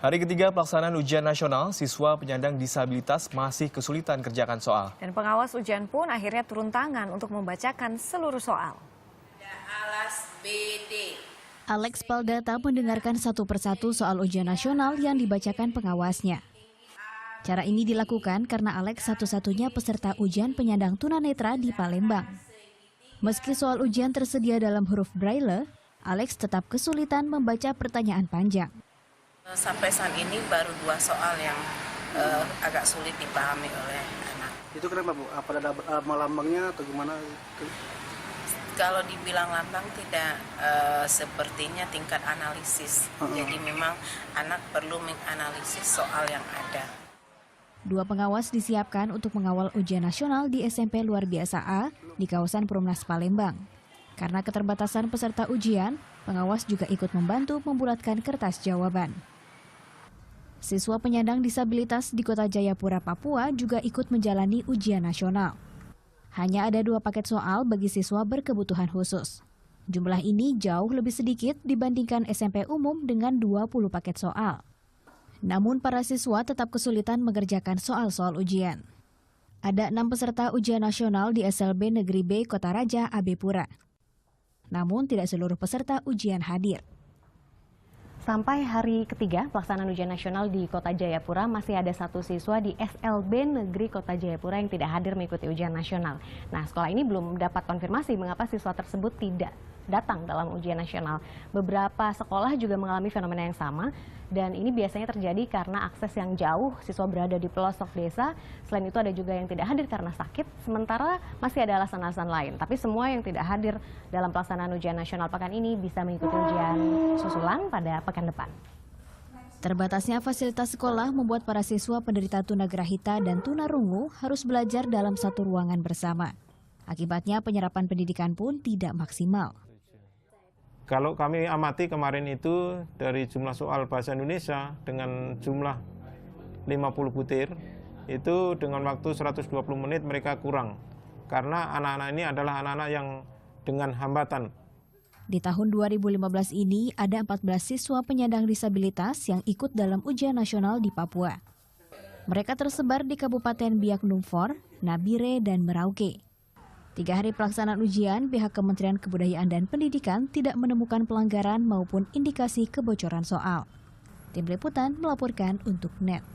Hari ketiga pelaksanaan ujian nasional, siswa penyandang disabilitas masih kesulitan kerjakan soal. Dan pengawas ujian pun akhirnya turun tangan untuk membacakan seluruh soal. Alex Paldata mendengarkan satu persatu soal ujian nasional yang dibacakan pengawasnya. Cara ini dilakukan karena Alex satu-satunya peserta ujian penyandang tunanetra di Palembang. Meski soal ujian tersedia dalam huruf Braille, Alex tetap kesulitan membaca pertanyaan panjang. Sampai saat ini baru 2 soal yang agak sulit dipahami oleh anak. Itu kenapa, Bu? Apa ada lambangnya atau gimana? Kalau dibilang lambang tidak, sepertinya tingkat analisis. Jadi memang anak perlu menganalisis soal yang ada. 2 pengawas disiapkan untuk mengawal ujian nasional di SMP Luar Biasa A di kawasan Perumnas Palembang. Karena keterbatasan peserta ujian, pengawas juga ikut membantu membulatkan kertas jawaban. Siswa penyandang disabilitas di Kota Jayapura, Papua juga ikut menjalani ujian nasional. Hanya ada 2 paket soal bagi siswa berkebutuhan khusus. Jumlah ini jauh lebih sedikit dibandingkan SMP umum dengan 20 paket soal. Namun para siswa tetap kesulitan mengerjakan soal-soal ujian. Ada 6 peserta ujian nasional di SLB Negeri B Kota Raja Abepura. Namun tidak seluruh peserta ujian hadir. Sampai hari ketiga pelaksanaan ujian nasional di Kota Jayapura, masih ada 1 siswa di SLB Negeri Kota Jayapura yang tidak hadir mengikuti ujian nasional. Nah, sekolah ini belum dapat konfirmasi mengapa siswa tersebut tidak datang dalam ujian nasional. Beberapa sekolah juga mengalami fenomena yang sama, dan ini biasanya terjadi karena akses yang jauh, siswa berada di pelosok desa. Selain itu ada juga yang tidak hadir karena sakit, sementara masih ada alasan-alasan lain. Tapi semua yang tidak hadir dalam pelaksanaan ujian nasional pekan ini bisa mengikuti ujian susulan pada pekan depan. Terbatasnya fasilitas sekolah membuat para siswa penderita tunagrahita dan tunarungu harus belajar dalam satu ruangan bersama. Akibatnya penyerapan pendidikan pun tidak maksimal. Kalau kami amati kemarin itu dari jumlah soal bahasa Indonesia dengan jumlah 50 butir, itu dengan waktu 120 menit mereka kurang. Karena anak-anak ini adalah anak-anak yang dengan hambatan. Di tahun 2015 ini ada 14 siswa penyandang disabilitas yang ikut dalam ujian nasional di Papua. Mereka tersebar di Kabupaten Biak Numfor, Nabire, dan Merauke. 3 hari pelaksanaan ujian, pihak Kementerian Kebudayaan dan Pendidikan tidak menemukan pelanggaran maupun indikasi kebocoran soal. Tim Liputan melaporkan untuk NET.